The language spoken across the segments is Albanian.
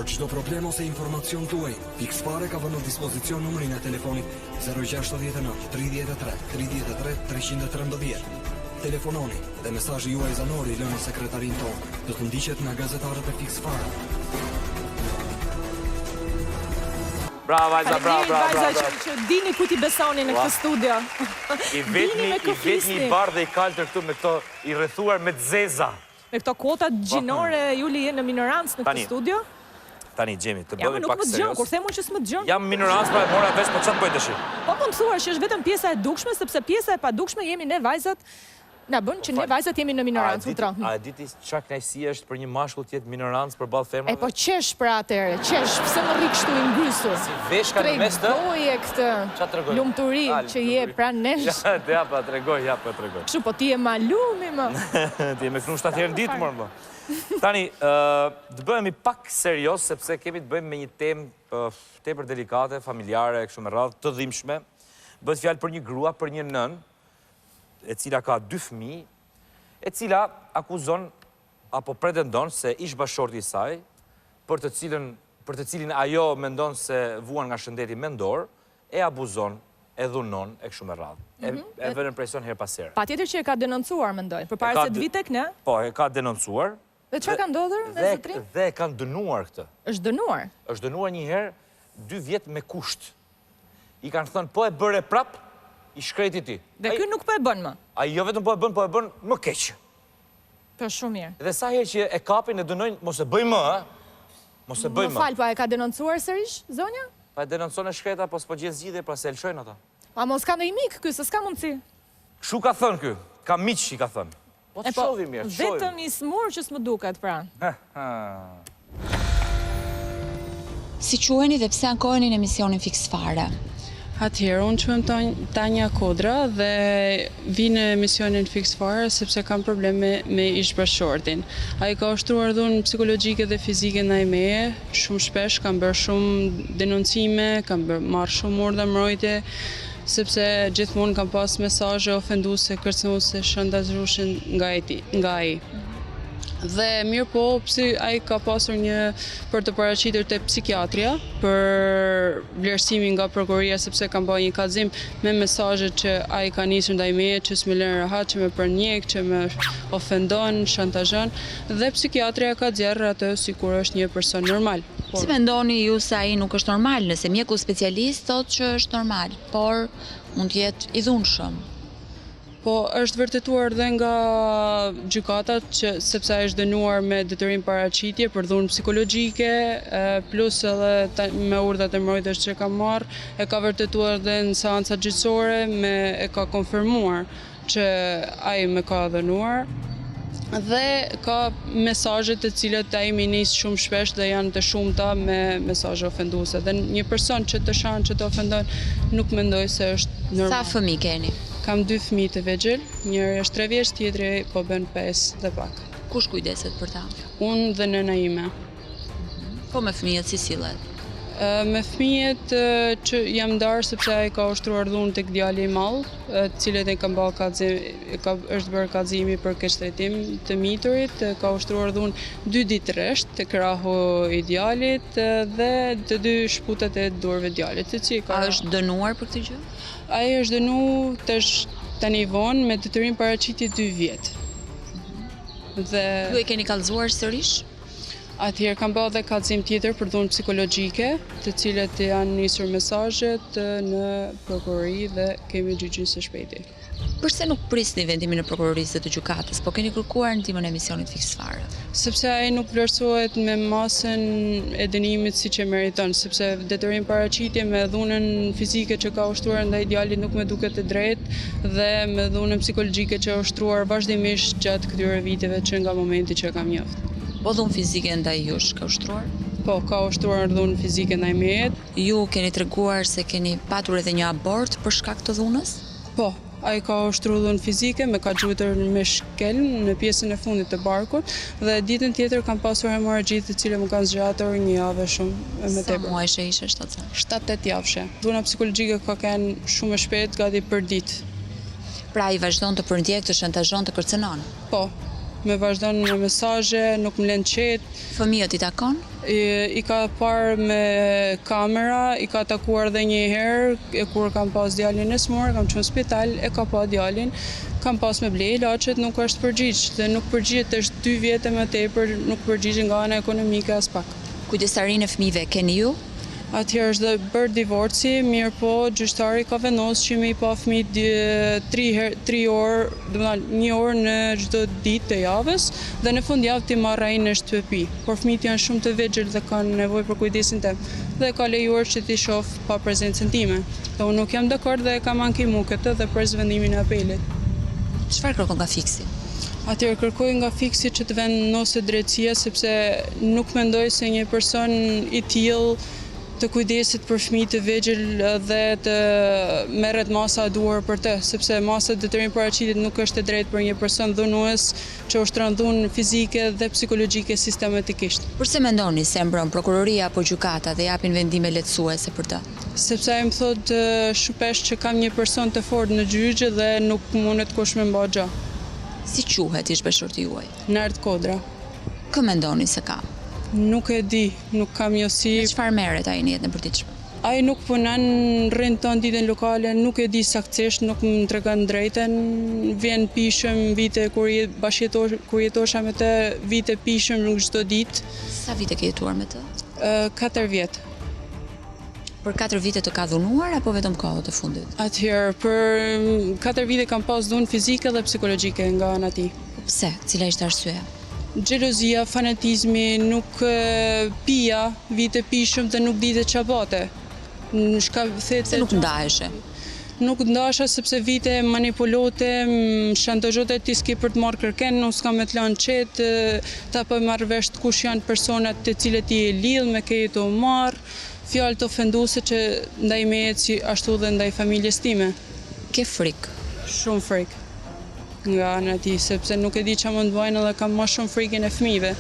Për çdo problem ose informacion tuaj, Fixfare ka vënë në dispozicion numrin e telefonit 069 33 33 313. Telefononi dhe mesazhi juaj zanori lënë në sekretarin tonë do të ndiqet nga gazetarët e Fixfare. Bravo, Vajza, bravo. Që dini ku ti besoni në këtë studio. I vetmi i bardhë dhe i kaltër këtu me këto i rrethuar me të zeza. Me këto kuotat gjinore, Juli je në minorancë në këtë studio. Tani, Gjemi, të bëmi pak serios. Kur themu që s'më dëgjon. Jam minorancë, pra e mora vesh, po çfarë bëj tash? Po më thuar që është vetëm pjesa e dukshme, sepse pjesa e padukshme jemi ne vajzat. Na bën që ne vajzat jemi në minorancë ultra. A e diti çfarë kënaqësi është për një mashkull të jetë minorancë përballë femrave? E po qesh pra atëre, qesh, pse më rri kështu i ngysur. Si veshka në mes të? Tregoje këtë lumturi që je pranë nesh. Ja, pa tregoj. Kështu po ti je malumi më. Ti je me knushtat herë në ditë më. Tani, të bëhemi pak serios, sepse kemi të bëjmë me një temë tepër delikate, familjare, kështu me radhë, të dhimbshme. Bëhet fjalë për një grua, për një nën, e cila ka 2 fëmijë, e cila akuzon apo pretendon se ish bashorti i saj, për të cilin ajo mendon se vuan nga shëndeti mendor, e abuzon, e dhunon, e kështu me radhë. E vënë presion her pas here. Patjetër që e ka denoncuar, mendoj, përpara se të vi tek ne. Po, e ka denoncuar. Dhe çfarë ka ndodhur me zotrin? Dhe e kanë dënuar këtë. Është dënuar? Është dënuar një herë 2 vjet me kusht. I kanë thënë po e bëre prap, i shkreti ti. Dhe ky nuk po e bën më. Ai jo vetëm po e bën më keq. Po shumë mirë. Dhe sa herë që e kapin e dënojnë, mos e bëj më, Mos e bëj më. Më fal, pa e ka denoncuar sërish zonja? Pa e denoncon e shkreta, po s'po gjen zgjidhje, pra se lëshojnë ata. A mos ka ndonjë mik ky, se s'ka mundësi. Kshu ka thënë ky, ka miq i ka thënë. Po të shohim mirë, shohim. Vetëm i smur që s'më duket pra. Si quheni dhe pse ankoheni në emisionin Fixfare? Atëherë, unë quhem Tanja Kodra dhe vi në emisionin Fixfare sepse kam probleme me ish-bashortin. Ai ka ushtruar dhunë psikologjike dhe fizike ndaj meje, shumë shpesh, kam bërë shumë denoncime, kam marrë shumë urdhra mbrojtje, sepse gjithmonë kam pas mesazhe ofenduese, kërcënuese, shantazhuese nga ai. Dhe mirë po, ai ka pasur një për të paraqitur te psikiatria për vlerësimin nga prokuroria, sepse kam bërë një kallëzim me mesazhet që ai ka nisur ndaj meje, që s'më lën rahat, që më përnjek, që më ofendon, shantazhon, dhe psikiatria ka nxjerrë atë sikur është një person normal. Si mendoni ju se ai nuk është normal, nëse mjeku specialist thotë që është normal, por mund të jetë i dhunshëm? Po, është vërtetuar dhe nga gjykatat që sepse ai është dënuar me detyrim paraqitje për dhunë psikologjike, plus edhe me urdhat e mbrojtjes që ka marrë, e ka vërtetuar dhe në seanca gjyqësore, e ka konfirmuar që ai më ka dënuar. Dhe ka mesazhe të cilat ai më nis shumë shpesh dhe janë të shumta me mesazhe ofenduese. Dhe një person që të shan që të ofendon nuk mendoj se është normal. Sa fëmijë keni? Kam 2 fëmijë të vegjël, njëri është 3 vjeç, tjetri po bën 5 dhe pak. Kush kujdeset për ta? Unë dhe nëna ime. Po me fëmijët si sillet? Me fëmijët që jam ndarë sepse ai ka ushtruar dhunë tek djali i madh, të cilët është bërë kallëzimi për keqtrajtim të miturit, ka ushtruar dhunë 2 ditë rresht tek krahu i djalit dhe të 2 shputat e dorëve djalit. A është dënuar për këtë gjë? Ai është dënuar tani vonë me detyrim paraqitje 2 vjet. Dhe ju e keni kallëzuar sërish? Atëherë kam bërë dhe kallëzim tjetër për dhunë psikologjike, të cilët janë nisur mesazhet në prokurori dhe kemi gjyqin së shpejti. Përse nuk prisni vendimin e prokurorisë dhe të gjykatës, po keni kërkuar ndihmën e emisionit Fixfare? Sepse ai nuk vlerësohet me masën e dënimit siç e meriton, sepse detyrim paraqitje me dhunën fizike që ka ushtruar ndaj djalit nuk më duket e drejtë dhe me dhunën psikologjike që ka ushtruar vazhdimisht gjatë këtyre viteve që nga momenti që kam njoft. Po dhunë fizike ndaj jush ka ushtruar? Po, ka ushtruar dhunë fizike ndaj meje. Ju keni treguar se keni patur edhe një abort për shkak të dhunës? Po, ai ka ushtruar dhunë fizike, me ka gjutur me shkelm në pjesën e fundit të barkut dhe ditën tjetër kam pasur hemorragji të cilën më kanë zgjatur një javë shumë më tepër. Sa muajshe ishe 7-8 javëshe. Dhuna psikologjike ka qenë shumë e shpejtë, gati për ditë. Pra i vazhdon të përndjek, të shantazhon, të kërcënon? Po. me vazhdon me mesazhe, nuk më lën qetë. Fëmijët i takon? I ka parë me kamera, i ka takuar dhe një herë, kur kam pas djalin e smur, kam qenë në spital, e ka pa djalin, kam pas me ble ilaçet, nuk është përgjigj, dhe nuk përgjigjet, është 2 vjet e më tepër, nuk përgjigj nga ana ekonomike as pak. Kujdestarinë e fëmijëve keni ju? Atëherë është dhe bërë divorci, mirë po gjyqtari ka vendosur që me i pa fëmijët 3 orë, domethënë 1 orë në çdo ditë të javës, dhe në fundjavë ti marr ai në shtëpi. Por fëmijët janë shumë të vegjël dhe kanë nevojë për kujdesin tim. Dhe ka lejuar që ti shoh pa prezencën time. Dhe unë nuk jam dakord dhe kam ankimu këtë dhe për zvendimin e apelit. Çfarë kërkon nga fiksi? Atëherë kërkoj nga fiksi që të vendoset drejtësia, sepse nuk mendoj se një person i tillë të kujdesit për fëmijë të vegjël dhe të merret masa e duhur për të, sepse masa detyrim paraqitet nuk është e drejtë për një person dhunues që ushtron dhunë fizike dhe psikologjike sistematikisht. Përse mendoni se mbron prokuroria apo gjykata dhe japin vendime lehtësuese për të? Sepse ai më thotë shpesh që kam një person të fortë në gjyqje dhe nuk mundet kush me mba gjë. Si quhet ish bashkëshorti juaj? Nart Kodra. Kë mendoni se ka? Nuk e di, nuk kam josi. Me çfarë merret ai në jetën e përditshme? Ai nuk punon, rrin ton ditën lokale, nuk e di saktësisht, nuk më tregon drejtën. Vjen pishëm vite kur jetosha me të, vite pishëm nuk çdo ditë. Sa vite ke jetuar me të? 4 vjet. Për 4 vite të ka dhunuar apo vetëm kohët e fundit? Atëherë, për 4 vite kam pas dhunë fizike dhe psikologjike nga ana tij. Pse? Cila ishte arsyeja? Xhelozia, fanatizmi, nuk pija, vite pishëm dhe nuk dite çabate. Se nuk ndaheshe? Nuk ndasha sepse vite manipulote, shantazhote ti s'ke për të marrë kërken, nuk s'ka me të lanë qetë, ta për marrë vesh të kush janë personat të cilët i e lidh me ke të marrë, fjalë të ofenduese që ndaj meje si ashtu dhe ndaj familjes time. Ke frikë? Shumë frikë nga ana tij, sepse nuk e di çfarë mund të bëjnë dhe kam më shumë frikën e fëmijëve,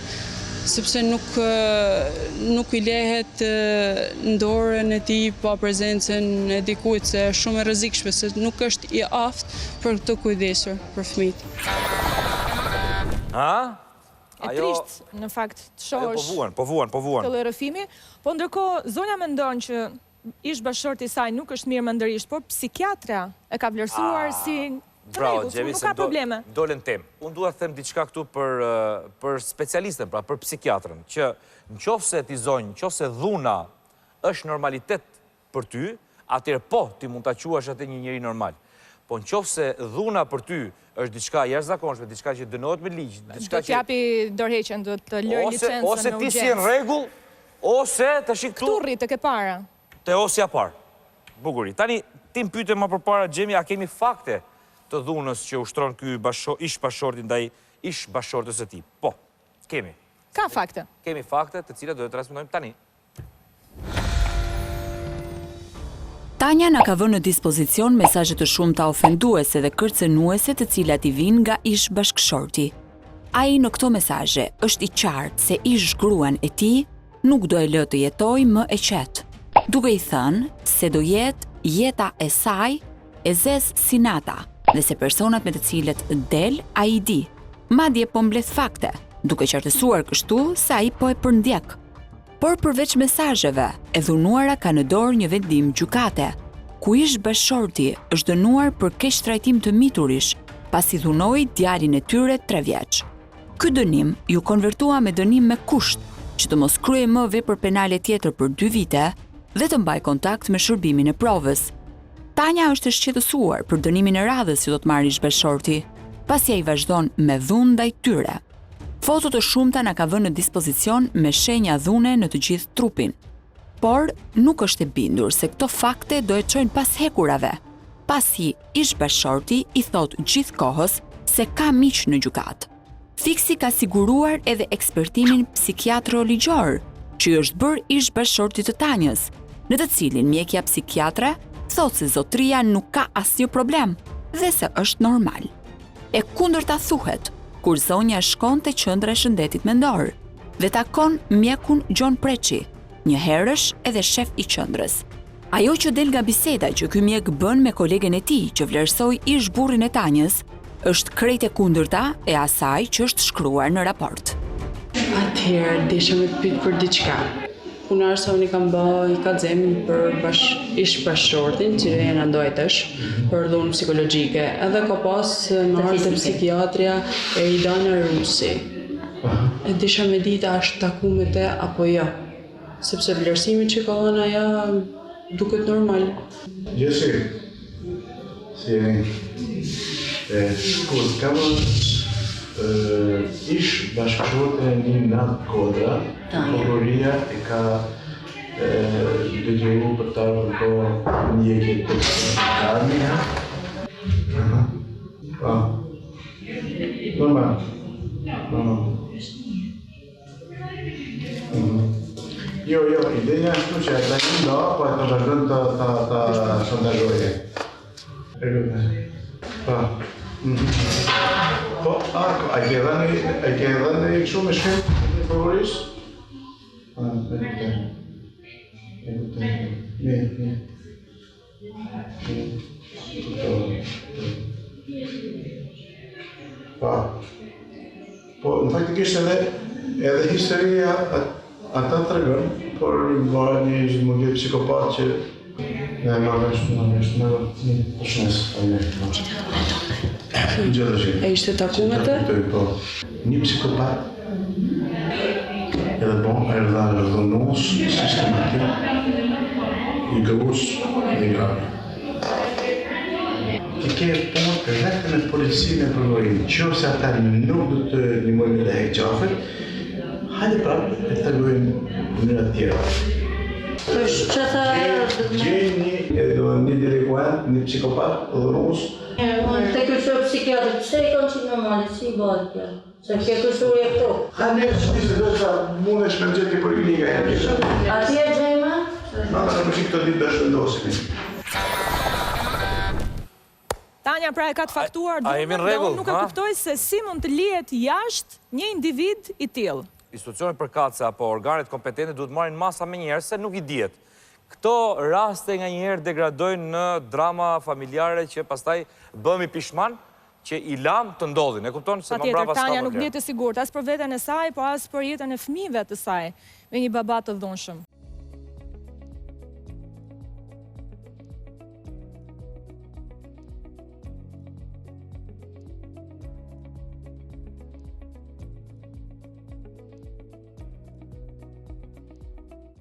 sepse nuk i lehet në dorën e tij pa prezencën e dikujt, se është shumë e rrezikshme, se nuk është i aftë për të kujdesur për fëmijët. Ha? E trisht, në fakt, të shohësh Po vuan. të llorëfimi, po ndërkohë zonja mendon që ish bashkëshorti i saj nuk është mirë mendërisht, por psikiatra e ka vlerësuar si bravo, Gjemi, nuk ka probleme. Dolen tem. Unë dua të them diçka këtu për specialistën, pra për psikiatrën, që nëse ti zonjë, nëse dhuna është normalitet për ty, atëherë po, ti mund ta quash atë një njeri normal. Po nëse dhuna për ty është diçka jashtëzakonshme, diçka që dënohet me ligj, diçka që do t'japi dorëheqjen, do të lërë licencën në ose ti si në rregull, ose tash këtu këtu rrit tek e para. Te osja parë. Bukuri. Tani ti më pyete më përpara, Gjemi, a kemi fakte të dhunës që ushtron ky ish bashkëshorti ndaj ish bashkëshortës së tij? Po, kemi. Ka fakte. Kemi fakte të cilat do të transmetojmë tani. Tanja na ka vënë në dispozicion mesazhe të shumta ofenduese dhe kërcënuese të cilat i vijnë nga ish bashkëshorti. Ai në këto mesazhe është i qartë se ish gruan e tij nuk do e lë të jetojë më e qetë, duke i thënë se do jetë jeta e saj e zez si nata, dhe se personat me të cilët del a i di. Madje po mbledh fakte, duke qartësuar kështu se ai po e përndjek. Por përveç mesazheve, e dhunuara ka në dorë një vendim gjykate, ku ish bashkëshorti është dënuar për keq trajtim të miturish, pasi dhunoi djalin e tyre 3 vjeç. Ky dënim ju konvertua me dënim me kusht, që të mos kryej më vepër penale tjetër për 2 vite dhe të mbaj kontakt me shërbimin e provës. Tanja është e shqetësuar për dënimin e radhës që do të marrë ish bashkëshorti, pasi ai vazhdon me dhunë ndaj tyre. Foto të shumta na ka vënë në dispozicion me shenja dhune në të gjithë trupin. Por nuk është e bindur se këto fakte do e çojnë pas hekurave, pasi ish bashkëshorti i thot gjithkohës se ka miq në gjykatë. Fiksi ka siguruar edhe ekspertimin psikiatro-ligjor, që është bërë ish bashkëshorti të Tanjës, në të cilin mjekja psikiatre thot se zotria nuk ka asnjë problem dhe se është normal. E kundërta thuhet kur zonja shkon te qendra e shëndetit mendor dhe takon mjekun Gjon Preçi, një herësh edhe shef i qendrës. Ajo që del nga biseda që ky mjek bën me kolegen e tij që vlerësoi ish burrin e Tanjës, është krejt e kundërta e asaj që është shkruar në raport. Atëherë, desha me të pyet për diçka. Unë arsoni kam bë i kallëzimin për ish bashkëshortin, që jena ndojtësh, për dhunë psikologjike. Edhe ka pas marrë të psikiatria e Idana Rusi. E desha me dita është taku me te apo jo. Sepse vlerësimi që ka dhënë ajo duket normal. Gjësi, si shkurt, ish bashkëshorte një natë kodra, prokuroria e ka dëgjuar për ta përko mjekit të karmi, Normal. Jo, ideja është që ata një nda, po e të vazhdojnë të sondazhoje. Po, a ke dhënë e kështu me shkem në prokurorisë? Po, në faktikisht edhe historia ata të regën, por vara një mundje psikopat që ne marrësh në përshnes. E ishte taku me të? Po, një psikopat edhe bon, e rëdhënos sistematik i gërus dhe i grave. Ti ke punë vetëm me policinë e prokurorisë, nëse ata nuk do të ndihmojnë me heq qafën, hajde prapë e të tregojmë në mënyra të tjera. Që tha Gjeni një delikuent, një psikopat, dhurus. Te kërëshur psikiatër, pse i kanë qitë normali, si i bëhet kjo? Se ke kërëshur e këto? Ne që do të mundesh me gjeti për klinika e tjetër. Atje gjejme? Ata në përshik të ditë dhe shëndosimi. Tanja pra e ka të faktuar dhunën dhe unë nuk e kuptoj se si mund të lihet jashtë një individ i tillë. Institucionet përkatëse apo organet kompetente duhet marrin masa me njerë se nuk i dihet. Këto raste nga njëherë degradojnë në drama familjare që pastaj bëhemi pishman që i lam të ndodhin. E kupton se më brapa s'ka Tanja nuk problem. dihet e sigurt as për veten e saj, po as për jetën e fëmijëve të saj me një baba të dhunshëm.